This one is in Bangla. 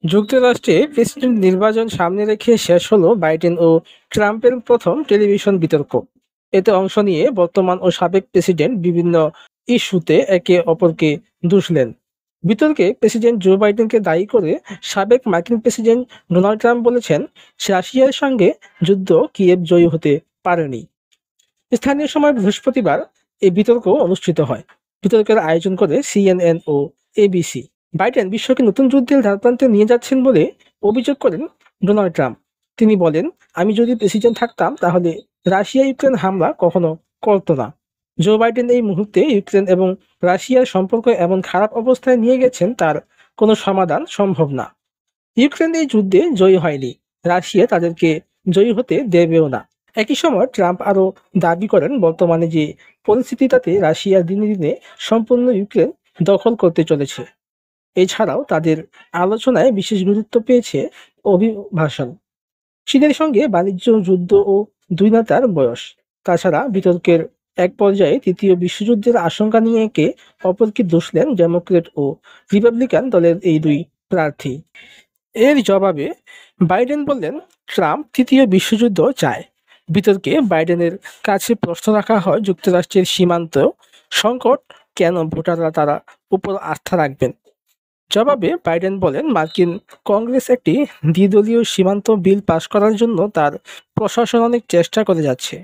যুক্তরাষ্ট্রে প্রেসিডেন্ট নির্বাচন সামনে রেখে শেষ হলো বাইডেন ও ট্রাম্পের প্রথম টেলিভিশন বিতর্ক। এতে অংশ নিয়ে বর্তমান ও সাবেক প্রেসিডেন্ট বিভিন্ন ইস্যুতে একে অপরকে দুষলেন। বিতর্কে প্রেসিডেন্ট জো বাইডেনকে দায়ী করে সাবেক মার্কিন প্রেসিডেন্ট ডোনাল্ড ট্রাম্প বলেছেন, রাশিয়ার সঙ্গে যুদ্ধ কিয়েভ জয়ী হতে পারেনি। স্থানীয় সময় বৃহস্পতিবার এই বিতর্ক অনুষ্ঠিত হয়। বিতর্কের আয়োজন করে সিএনএন ও এবিসি। বাইডেন বিশ্বকে নতুন যুদ্ধের দ্বারপ্রান্তে নিয়ে যাচ্ছেন বলে অভিযোগ করেন ডোনাল্ড ট্রাম্প। তিনি বলেন, আমি যদি প্রেসিডেন্ট থাকতাম তাহলে রাশিয়া ইউক্রেন হামলা কখনো করতো না। জো বাইডেন এই মুহূর্তে ইউক্রেন এবং রাশিয়ার সম্পর্ক এমন খারাপ অবস্থায় নিয়ে গেছেন তার কোনো সমাধান সম্ভব না। ইউক্রেন এই যুদ্ধে জয়ী হয়নি, রাশিয়া তাদেরকে জয়ী হতে দেবেও না। একই সময় ট্রাম্প আরও দাবি করেন, বর্তমানে যে পরিস্থিতি তাতে রাশিয়া দিনে দিনে সম্পূর্ণ ইউক্রেন দখল করতে চলেছে। এছাড়াও তাদের আলোচনায় বিশেষ গুরুত্ব পেয়েছে অভিবাসন, চীনের সঙ্গে বাণিজ্য, যুদ্ধ ও দুই নেতার বয়স। তাছাড়া বিতর্কের এক পর্যায়ে তৃতীয় বিশ্বযুদ্ধের আশঙ্কা নিয়ে একে অপরকে দুষলেন ডেমোক্রেট ও রিপাবলিকান দলের এই দুই প্রার্থী। এর জবাবে বাইডেন বললেন, ট্রাম্প তৃতীয় বিশ্বযুদ্ধ চায়। বিতর্কে বাইডেনের কাছে প্রশ্ন রাখা হয়, যুক্তরাষ্ট্রের সীমান্ত সংকট কেন ভোটাররা তারা উপর আস্থা রাখবেন। জবাবে বাইডেন বলেন, মার্কিন কংগ্রেস একটি দ্বিদলীয় সীমান্ত বিল পাশ করার জন্য তার প্রশাসন অনেক চেষ্টা করে যাচ্ছে।